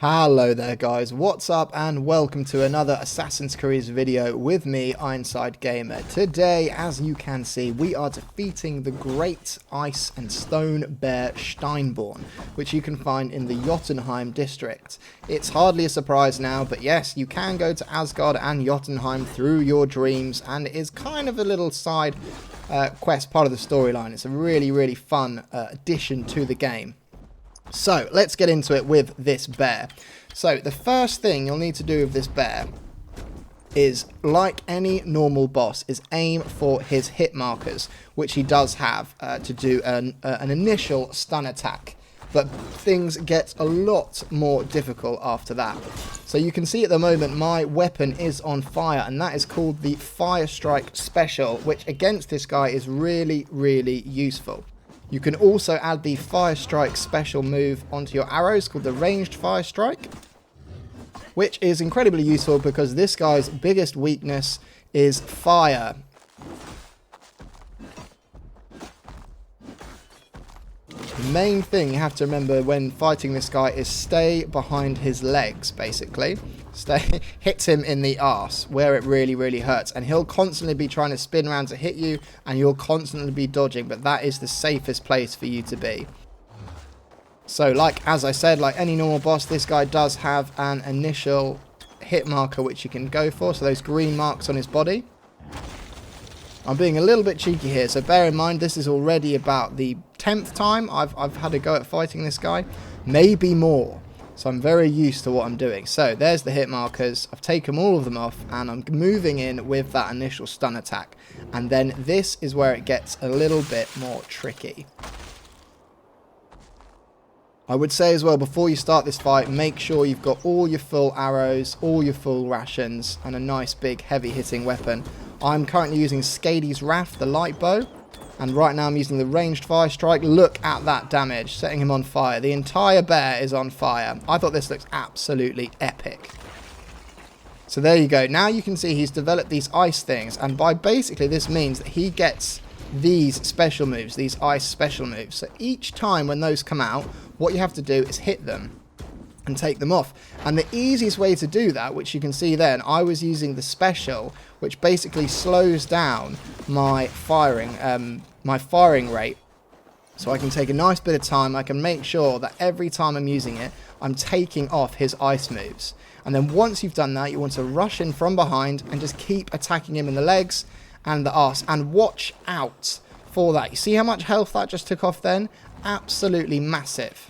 Hello there guys, what's up and welcome to another Assassin's Creed video with me, Ironside Gamer. Today, as you can see, we are defeating the great ice and stone bear Steinnbjorn, which you can find in the Jotunheim district. It's hardly a surprise now, but yes, you can go to Asgard and Jotunheim through your dreams, and it is kind of a little side quest, part of the storyline. It's a really fun addition to the game. So, let's get into it with this bear. So, the first thing you'll need to do with this bear is, like any normal boss, is aim for his hit markers, which he does have to do an initial stun attack. But things get a lot more difficult after that. So you can see at the moment my weapon is on fire, and that is called the Fire Strike Special, which against this guy is really useful. You can also add the Fire Strike special move onto your arrows called the Ranged Fire Strike, which is incredibly useful because this guy's biggest weakness is fire. The main thing you have to remember when fighting this guy is stay behind his legs, basically. Hit him in the arse, where it really hurts. And he'll constantly be trying to spin around to hit you, and you'll constantly be dodging, but that is the safest place for you to be. So, as I said, like any normal boss, this guy does have an initial hit marker which you can go for, so those green marks on his body. I'm being a little bit cheeky here, so bear in mind this is already about the 10th time I've had a go at fighting this guy, maybe more. So I'm very used to what I'm doing. So there's the hit markers. I've taken all of them off and I'm moving in with that initial stun attack. And then this is where it gets a little bit more tricky. I would say as well, before you start this fight, make sure you've got all your full arrows, all your full rations, and a nice big heavy hitting weapon. I'm currently using Skadi's Wrath, the light bow. And right now I'm using the Ranged Fire Strike. Look at that damage, setting him on fire. The entire bear is on fire. I thought this looks absolutely epic. So there you go. Now you can see he's developed these ice things. And by basically this means that he gets these special moves, these ice special moves. So each time when those come out, what you have to do is hit them and take them off. And the easiest way to do that, which you can see then, I was using the special, which basically slows down my firing rate. So I can take a nice bit of time. I can make sure that every time I'm using it, I'm taking off his ice moves. And then once you've done that, you want to rush in from behind and just keep attacking him in the legs and the arse. And watch out for that. You see how much health that just took off then? Absolutely massive.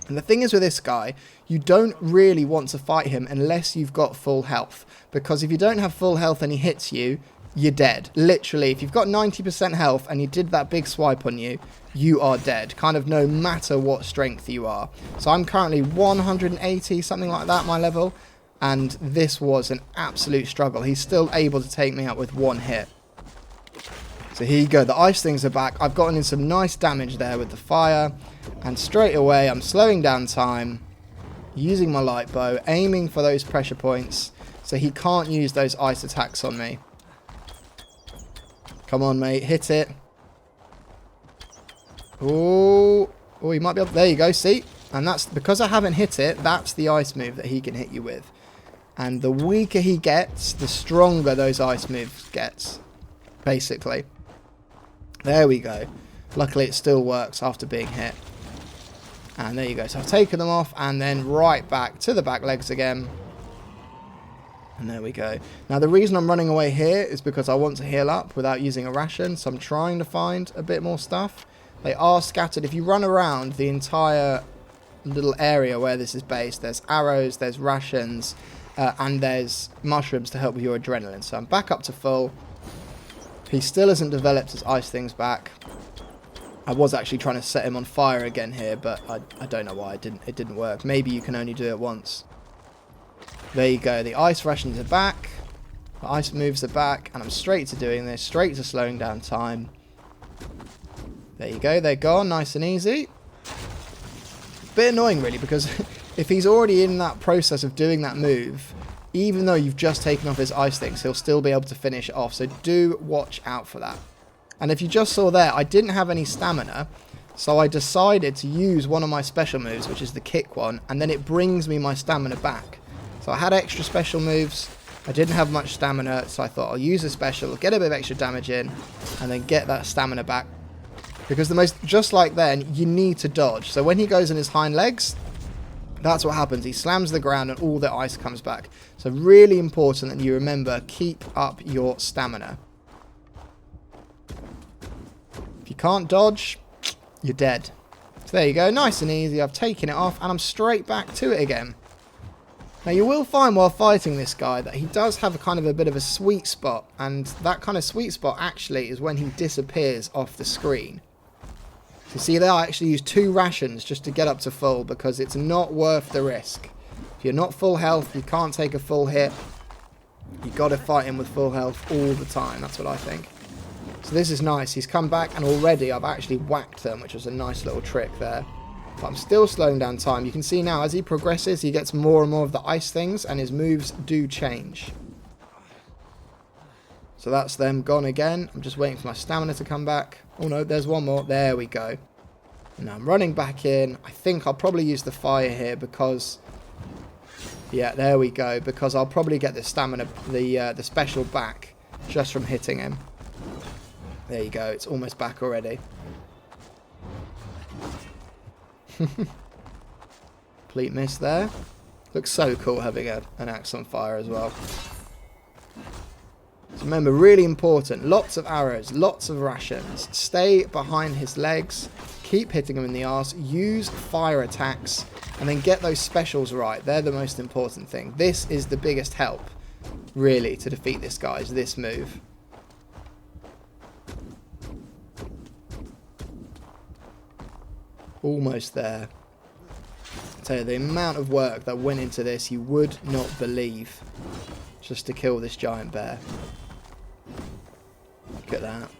And the thing is with this guy, you don't really want to fight him unless you've got full health. Because if you don't have full health and he hits you, you're dead. Literally, if you've got 90% health and he did that big swipe on you, you are dead. Kind of no matter what strength you are. So I'm currently 180, something like that, my level. And this was an absolute struggle. He's still able to take me out with one hit. So here you go, the ice things are back. I've gotten in some nice damage there with the fire. And straight away, I'm slowing down time, using my light bow, aiming for those pressure points, so he can't use those ice attacks on me. Come on, mate, hit it. Oh, he might be able. There you go, see? And that's because I haven't hit it, that's the ice move that he can hit you with. And the weaker he gets, the stronger those ice moves gets, basically. There we go. Luckily, it still works after being hit. And there you go. So I've taken them off and then right back to the back legs again. And there we go. Now, the reason I'm running away here is because I want to heal up without using a ration. So I'm trying to find a bit more stuff. They are scattered. If you run around the entire little area where this is based, there's arrows, there's rations, and there's mushrooms to help with your adrenaline. So I'm back up to full. He still hasn't developed his ice things back. I was actually trying to set him on fire again here, but I don't know why it didn't work. Maybe you can only do it once. There you go. The ice rations are back. The ice moves are back. And I'm straight to doing this. Straight to slowing down time. There you go. They're gone. Nice and easy. Bit annoying, really, because if he's already in that process of doing that move, even though you've just taken off his ice things, he'll still be able to finish it off. So do watch out for that. And if you just saw there, I didn't have any stamina. So I decided to use one of my special moves, which is the kick one, and then it brings me my stamina back. So I had extra special moves. I didn't have much stamina, so I thought I'll use a special, get a bit of extra damage in, and then get that stamina back. Because just like then, you need to dodge. So when he goes on his hind legs, that's what happens. He slams the ground and all the ice comes back. So really important that you remember, keep up your stamina. If you can't dodge, you're dead. So there you go, nice and easy. I've taken it off and I'm straight back to it again. Now you will find while fighting this guy that he does have a bit of a sweet spot, and that kind of sweet spot actually is when he disappears off the screen. So see there, I actually use 2 rations just to get up to full because it's not worth the risk. If you're not full health, you can't take a full hit. You've got to fight him with full health all the time, that's what I think. So this is nice, he's come back and already I've actually whacked them, which was a nice little trick there. But I'm still slowing down time. You can see now as he progresses, he gets more and more of the ice things and his moves do change. So that's them gone again. I'm just waiting for my stamina to come back. Oh no, there's one more. There we go. And now I'm running back in. I think I'll probably use the fire here because... yeah, there we go. Because I'll probably get the stamina, the special back just from hitting him. There you go. It's almost back already. Complete miss there. Looks so cool having an axe on fire as well. So remember, really important, lots of arrows, lots of rations. Stay behind his legs, keep hitting him in the arse, use fire attacks, and then get those specials right. They're the most important thing. This is the biggest help, really, to defeat this guy, is this move. Almost there. I tell you, the amount of work that went into this, you would not believe, just to kill this giant bear. Look at that.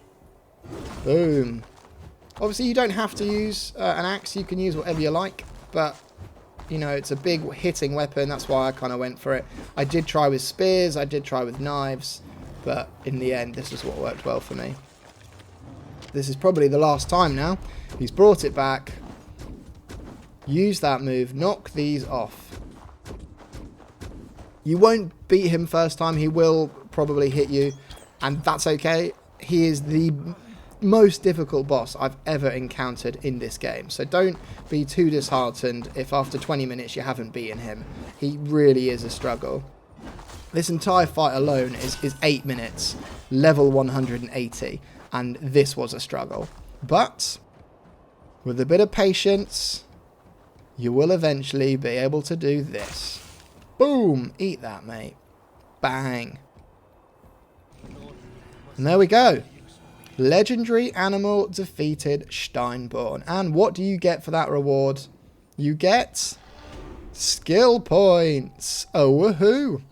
Boom. Obviously, you don't have to use an axe. You can use whatever you like, but you know, it's a big hitting weapon. That's why I kind of went for it. I did try with spears. I did try with knives, but in the end, this is what worked well for me. This is probably the last time now. He's brought it back. Use that move. Knock these off. You won't beat him first time. He will probably hit you, and that's okay. He is the most difficult boss I've ever encountered in this game. So don't be too disheartened if after 20 minutes you haven't beaten him. He really is a struggle. This entire fight alone is 8 minutes, level 180, and this was a struggle. But with a bit of patience, you will eventually be able to do this. Boom! Eat that, mate. Bang. And there we go. Legendary Animal defeated Steinnbjorn. And what do you get for that reward? You get skill points. Oh, woohoo!